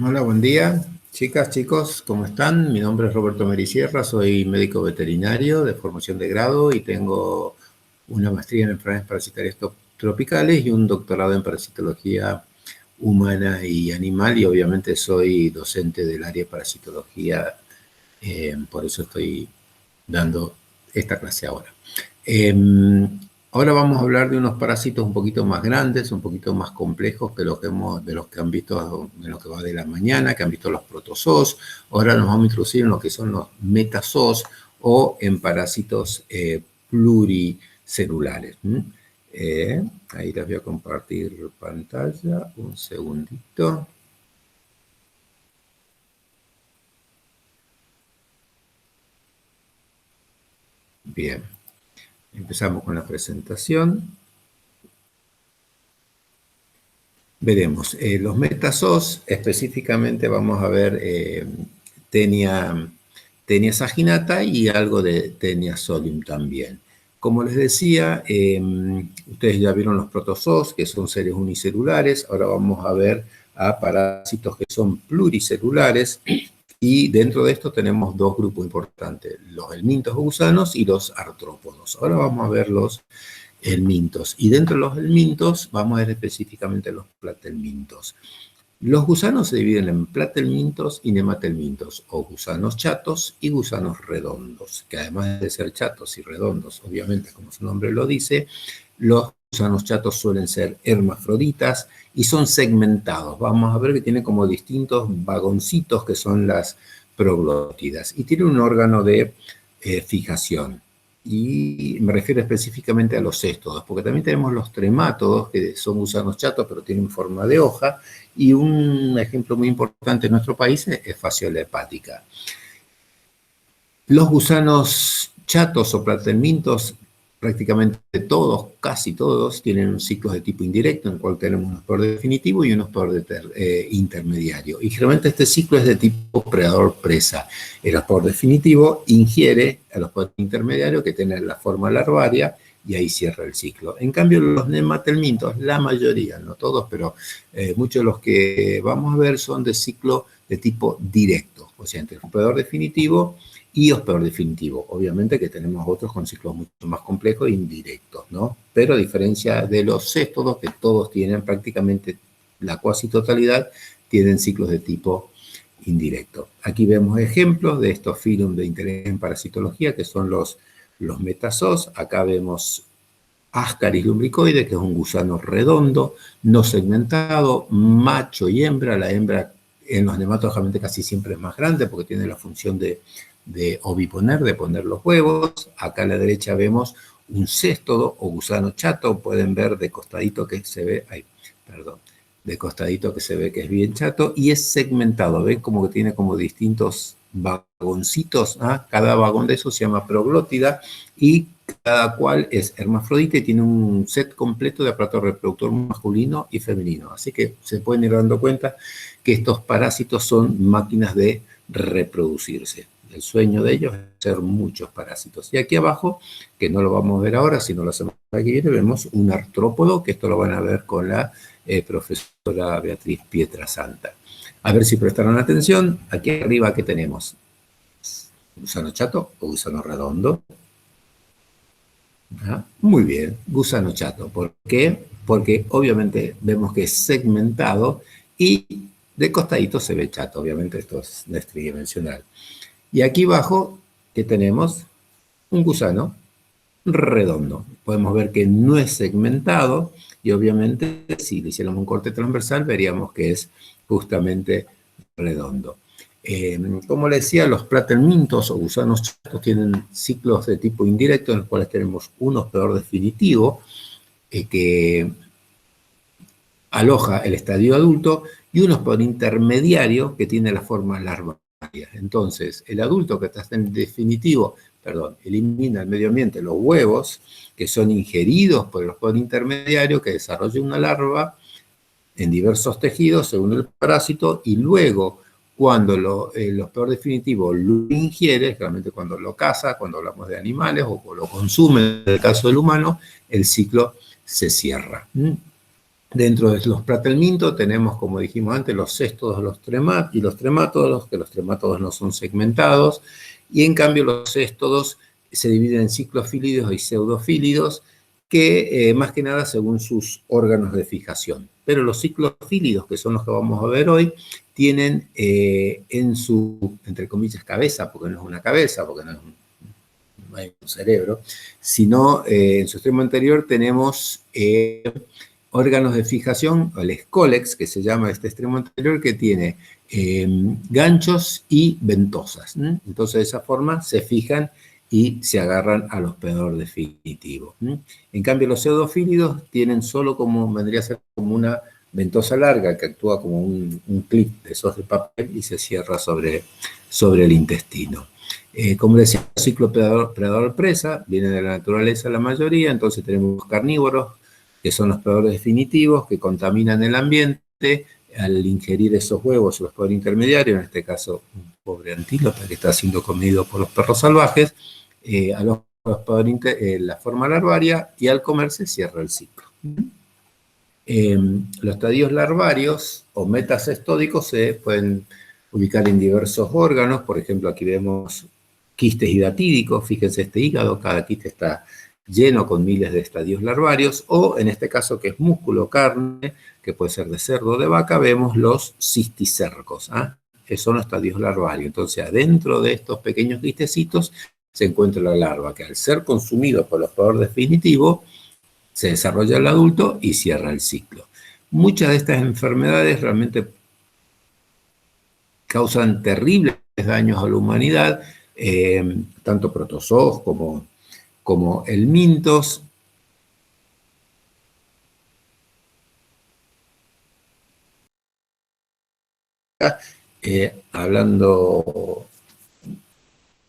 Hola, buen día. Chicas, chicos, ¿cómo están? Mi nombre es Roberto Merisierra, soy médico veterinario de formación de grado y tengo una maestría en enfermedades parasitarias tropicales y un doctorado en parasitología humana y animal y obviamente soy docente del área de parasitología, por eso estoy dando esta clase ahora. Ahora vamos a hablar de unos parásitos un poquito más grandes, un poquito más complejos que de los que han visto en lo que va de la mañana, que han visto los protozoos. Ahora nos vamos a introducir en lo que son los metazoos o en parásitos pluricelulares. Ahí les voy a compartir pantalla, un segundito. Bien, empezamos con la presentación. Veremos. Los metazoos, específicamente vamos a ver Taenia saginata y algo de Taenia solium también. Como les decía, ustedes ya vieron los protozoos, que son seres unicelulares. Ahora vamos a ver a parásitos que son pluricelulares. Y dentro de esto tenemos dos grupos importantes, los helmintos o gusanos y los artrópodos. Ahora vamos a ver los helmintos. Y dentro de los helmintos vamos a ver específicamente los platelmintos. Los gusanos se dividen en platelmintos y nematelmintos, o gusanos chatos y gusanos redondos, que además de ser chatos y redondos, obviamente, como su nombre lo dice, los gusanos chatos suelen ser hermafroditas y son segmentados. Vamos a ver que tienen como distintos vagoncitos que son las proglótidas y tiene un órgano de fijación. Y me refiero específicamente a los céstodos, porque también tenemos los tremátodos, que son gusanos chatos, pero tienen forma de hoja, y un ejemplo muy importante en nuestro país es Fasciola hepática. Los gusanos chatos o platelmintos, prácticamente todos, casi todos, tienen un ciclo de tipo indirecto, en el cual tenemos un hospedador definitivo y un hospedador intermediario. Y generalmente este ciclo es de tipo predador-presa. El hospedador definitivo ingiere al hospedador intermediario, que tiene la forma larvaria, y ahí cierra el ciclo. En cambio, los nematelmintos, la mayoría, no todos, pero muchos de los que vamos a ver son de ciclo de tipo directo, o sea, entre el hospedador definitivo y hospedador definitivo. Obviamente que tenemos otros con ciclos mucho más complejos e indirectos, ¿no? Pero a diferencia de los céstodos, que todos tienen prácticamente la cuasi totalidad, tienen ciclos de tipo indirecto. Aquí vemos ejemplos de estos filum de interés en parasitología, que son los metazoos. Acá vemos Ascaris lumbricoide, que es un gusano redondo, no segmentado, macho y hembra. La hembra en los nematodos realmente casi siempre es más grande porque tiene la función de oviponer, de poner los huevos. Acá a la derecha vemos un céstodo o gusano chato, pueden ver de costadito que se ve, de costadito que se ve que es bien chato, y es segmentado, ven como que tiene como distintos vagoncitos, ¿ah? Cada vagón de esos se llama proglótida, y cada cual es hermafrodita y tiene un set completo de aparato reproductor masculino y femenino. Así que se pueden ir dando cuenta que estos parásitos son máquinas de reproducirse. El sueño de ellos es ser muchos parásitos. Y aquí abajo, que no lo vamos a ver ahora, sino la semana que viene, vemos un artrópodo, que esto lo van a ver con la profesora Beatriz Pietrasanta. A ver si prestaron atención. Aquí arriba, ¿qué tenemos? ¿Gusano chato o gusano redondo? ¿Ah? Muy bien, gusano chato. ¿Por qué? Porque obviamente vemos que es segmentado y de costadito se ve chato. Obviamente esto es tridimensional. Y aquí abajo, ¿qué tenemos? Un gusano redondo. Podemos ver que no es segmentado y obviamente si le hiciéramos un corte transversal veríamos que es justamente redondo. Como les decía, los platelmintos o gusanos chatos tienen ciclos de tipo indirecto en los cuales tenemos un hospedador definitivo que aloja el estadio adulto y un hospedador intermediario que tiene la forma larvaria. Entonces, el adulto que está en definitivo, elimina al medio ambiente los huevos que son ingeridos por el hospedador intermediario que desarrolla una larva en diversos tejidos según el parásito y luego cuando el hospedador definitivo lo ingiere, realmente cuando lo caza, cuando hablamos de animales o lo consume, en el caso del humano, el ciclo se cierra. Dentro de los Pratelminto tenemos, como dijimos antes, los céstodos y los tremátodos, que los tremátodos no son segmentados, y en cambio los céstodos se dividen en ciclofílidos y pseudofílidos, que más que nada según sus órganos de fijación. Pero los ciclofílidos, que son los que vamos a ver hoy, tienen en su, entre comillas, cabeza, porque no es una cabeza, porque no hay un cerebro, sino en su extremo anterior tenemos órganos de fijación, o el escólex, que se llama este extremo anterior, que tiene ganchos y ventosas. Entonces, de esa forma se fijan y se agarran al hospedador definitivo. En cambio, los pseudofílidos tienen solo como, vendría a ser como una ventosa larga que actúa como un clip de esos de papel y se cierra sobre el intestino. Como decía, el ciclo predador-presa viene de la naturaleza la mayoría, entonces tenemos carnívoros, que son los predadores definitivos, que contaminan el ambiente al ingerir esos huevos, los predadores intermediarios, en este caso un pobre antílope que está siendo comido por los perros salvajes, a los la forma larvaria, y al comerse cierra el ciclo. Los estadios larvarios o metacestódicos se pueden ubicar en diversos órganos, por ejemplo aquí vemos quistes hidatídicos, fíjense este hígado, cada quiste está lleno con miles de estadios larvarios, o en este caso que es músculo, carne, que puede ser de cerdo o de vaca, vemos los cisticercos, que son los estadios larvarios. Entonces adentro de estos pequeños quistecitos se encuentra la larva, que al ser consumido por el hospedador definitivo, se desarrolla el adulto y cierra el ciclo. Muchas de estas enfermedades realmente causan terribles daños a la humanidad, tanto protozoos como helmintos. Hablando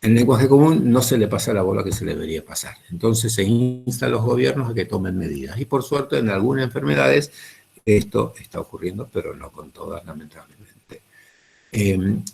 en lenguaje común, no se le pasa la bola que se le debería pasar. Entonces se insta a los gobiernos a que tomen medidas. Y por suerte, en algunas enfermedades esto está ocurriendo, pero no con todas, lamentablemente.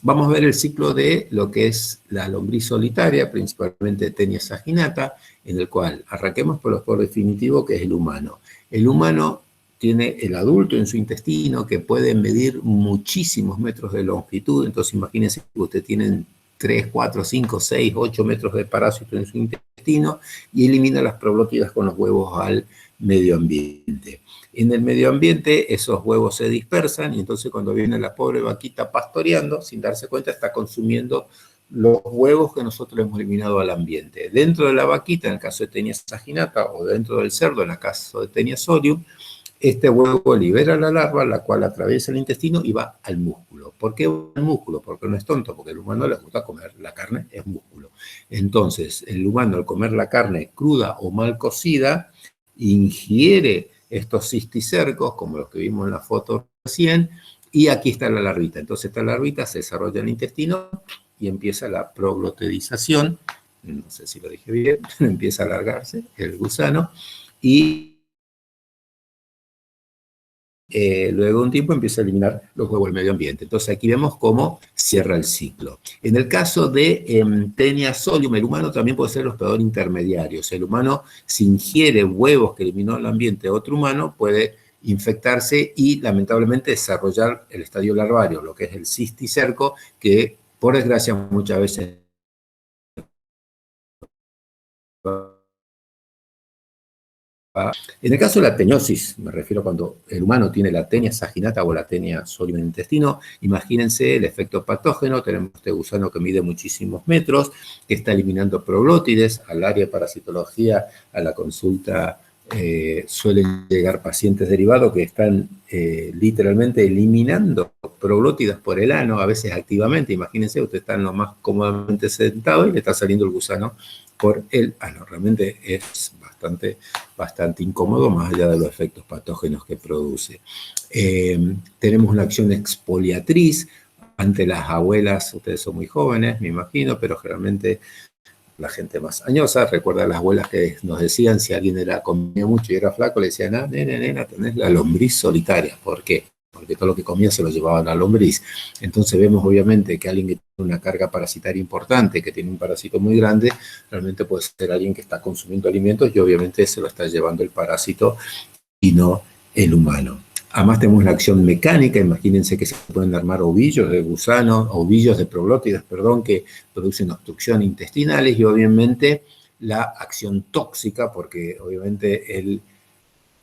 Vamos a ver el ciclo de lo que es la lombriz solitaria, principalmente Tenia saginata, en el cual arranquemos por el por definitivo, que es el humano. El humano tiene el adulto en su intestino, que puede medir muchísimos metros de longitud. Entonces imagínense que usted tiene 3, 4, 5, 6, 8 metros de parásito en su intestino y elimina las proglótidas con los huevos al medio ambiente. En el medio ambiente esos huevos se dispersan y entonces cuando viene la pobre vaquita pastoreando, sin darse cuenta, está consumiendo los huevos que nosotros hemos eliminado al ambiente. Dentro de la vaquita, en el caso de Tenia saginata, o dentro del cerdo, en el caso de Tenia solium, este huevo libera la larva, la cual atraviesa el intestino y va al músculo. ¿Por qué va al músculo? Porque no es tonto, porque al humano le gusta comer la carne, es músculo. Entonces, el humano al comer la carne cruda o mal cocida, ingiere estos cisticercos, como los que vimos en la foto recién, y aquí está la larvita. Entonces esta larvita se desarrolla en el intestino y empieza la proglotidización, no sé si lo dije bien, empieza a alargarse el gusano, y luego de un tiempo empieza a eliminar los huevos del medio ambiente. Entonces aquí vemos cómo cierra el ciclo. En el caso de Tenia solium, el humano también puede ser el hospedador intermediario. O sea, el humano, si ingiere huevos que eliminó el ambiente de otro humano, puede infectarse y lamentablemente desarrollar el estadio larvario, lo que es el cisticerco, que por desgracia muchas veces en el caso de la teniosis, me refiero cuando el humano tiene la Tenia saginata o la Tenia solium en el intestino, imagínense el efecto patógeno, tenemos este gusano que mide muchísimos metros, que está eliminando proglótides. Al área de parasitología, a la consulta, suelen llegar pacientes derivados que están literalmente eliminando proglótidas por el ano, a veces activamente. Imagínense, usted está lo más cómodamente sentado y le está saliendo el gusano por el ano. Realmente es bastante incómodo, más allá de los efectos patógenos que produce. Tenemos una acción exfoliatriz ante las abuelas. Ustedes son muy jóvenes, me imagino, pero generalmente la gente más añosa recuerda a las abuelas que nos decían, si alguien comía mucho y era flaco, le decían, nena, tenés la lombriz solitaria. ¿Por qué? Porque todo lo que comía se lo llevaban a la lombriz. Entonces vemos obviamente que alguien que tiene una carga parasitaria importante, que tiene un parásito muy grande, realmente puede ser alguien que está consumiendo alimentos y obviamente se lo está llevando el parásito y no el humano. Además tenemos la acción mecánica, imagínense que se pueden armar ovillos de gusanos, ovillos de proglótidas, perdón, que producen obstrucción intestinales y obviamente la acción tóxica, porque obviamente el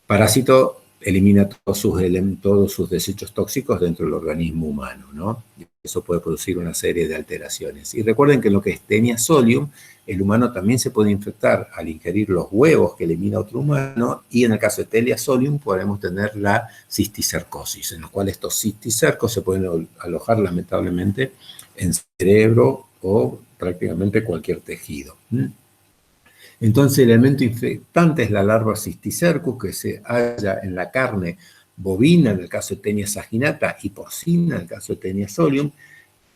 parásito elimina todos sus desechos tóxicos dentro del organismo humano, ¿no? Eso puede producir una serie de alteraciones. Y recuerden que en lo que es Taenia solium, el humano también se puede infectar al ingerir los huevos que elimina otro humano, y en el caso de Taenia solium podemos tener la cisticercosis, en los cuales estos cisticercos se pueden alojar lamentablemente en cerebro o prácticamente cualquier tejido. Entonces, el elemento infectante es la larva Cysticercus, que se halla en la carne bovina, en el caso de Taenia saginata, y porcina, en el caso de Taenia solium.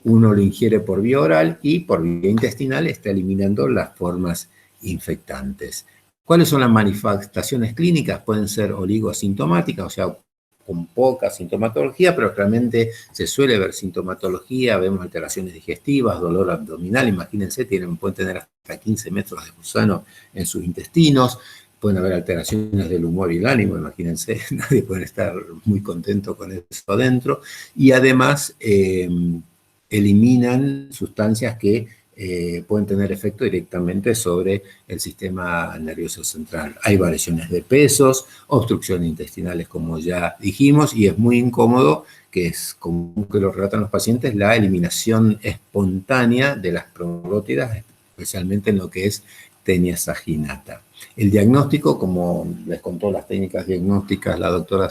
Uno lo ingiere por vía oral y por vía intestinal está eliminando las formas infectantes. ¿Cuáles son las manifestaciones clínicas? Pueden ser oligosintomáticas, o sea, con poca sintomatología, pero realmente se suele ver sintomatología, vemos alteraciones digestivas, dolor abdominal, imagínense, pueden tener hasta 15 metros de gusano en sus intestinos, pueden haber alteraciones del humor y el ánimo, imagínense, nadie puede estar muy contento con eso adentro, y además eliminan sustancias que pueden tener efecto directamente sobre el sistema nervioso central. Hay variaciones de pesos, obstrucciones intestinales, como ya dijimos, y es muy incómodo, que es común que lo relatan los pacientes, la eliminación espontánea de las proglótidas, especialmente en lo que es Taenia saginata. El diagnóstico, como les contó las técnicas diagnósticas la doctora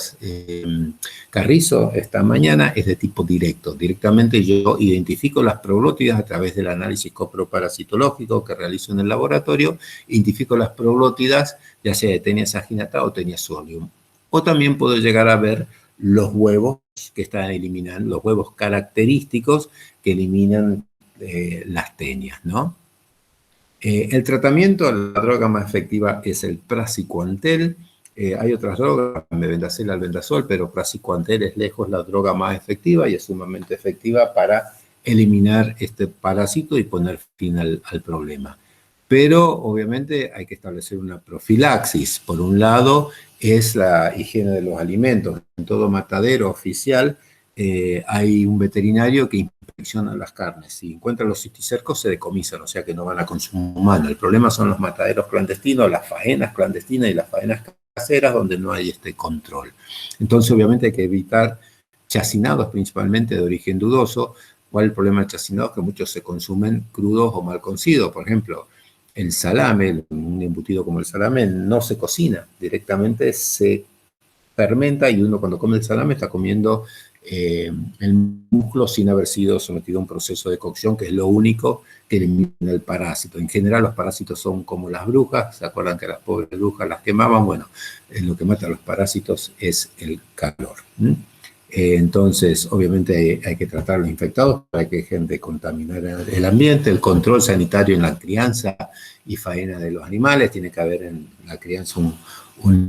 Carrizo esta mañana, es de tipo directo. Directamente yo identifico las proglótidas a través del análisis coproparasitológico que realizo en el laboratorio, identifico las proglótidas, ya sea de Taenia saginata o Taenia solium. O también puedo llegar a ver los huevos que están eliminando, los huevos característicos que eliminan las tenias, ¿no? El tratamiento, la droga más efectiva es el praziquantel. Hay otras drogas, mebendacel, albendazol, pero praziquantel es lejos la droga más efectiva y es sumamente efectiva para eliminar este parásito y poner fin al problema. Pero obviamente hay que establecer una profilaxis. Por un lado es la higiene de los alimentos. En todo matadero oficial hay un veterinario que inspecciona las carnes. Si encuentran los cisticercos, se decomisan, o sea que no van a consumo humano. El problema son los mataderos clandestinos, las faenas clandestinas y las faenas caseras donde no hay este control. Entonces, obviamente, hay que evitar chacinados, principalmente de origen dudoso. ¿Cuál es el problema del chacinado? Que muchos se consumen crudos o mal cocidos. Por ejemplo, el salame, un embutido como el salame, no se cocina, directamente se fermenta y uno cuando come el salame está comiendo el músculo sin haber sido sometido a un proceso de cocción, que es lo único que elimina el parásito. En general los parásitos son como las brujas, ¿se acuerdan que las pobres brujas las quemaban? Bueno, lo que mata a los parásitos es el calor. Entonces, obviamente hay que tratar a los infectados para que dejen de contaminar el ambiente, el control sanitario en la crianza y faena de los animales, tiene que haber en la crianza un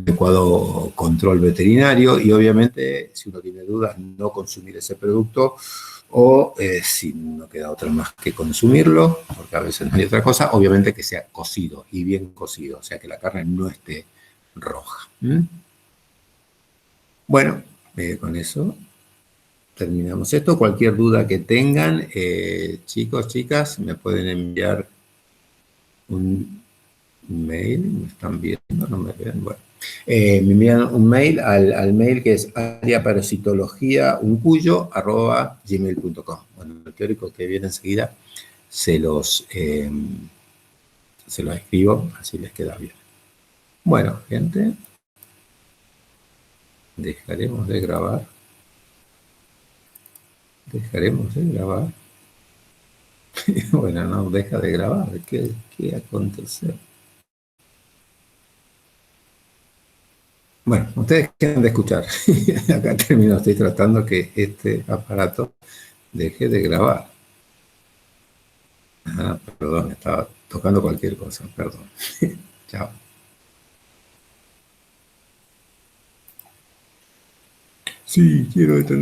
adecuado control veterinario y obviamente si uno tiene dudas no consumir ese producto o si no queda otra más que consumirlo, porque a veces no hay otra cosa, obviamente que sea cocido y bien cocido, o sea que la carne no esté roja. Bueno, con eso terminamos esto. Cualquier duda que tengan, chicos, chicas, me pueden enviar un mail. ¿Me están viendo? No me ven. Bueno, me envían un mail al mail que es areaparasitologiauncuyo@gmail.com. Bueno, el teórico que viene enseguida se los escribo, así les queda bien. Bueno, gente, dejaremos de grabar. Dejaremos de grabar. Bueno, no deja de grabar. ¿Qué acontece? Bueno, ustedes dejen de escuchar. Acá termino, estoy tratando que este aparato deje de grabar. Ah, perdón, estaba tocando cualquier cosa, perdón. Chao. Sí, quiero detener.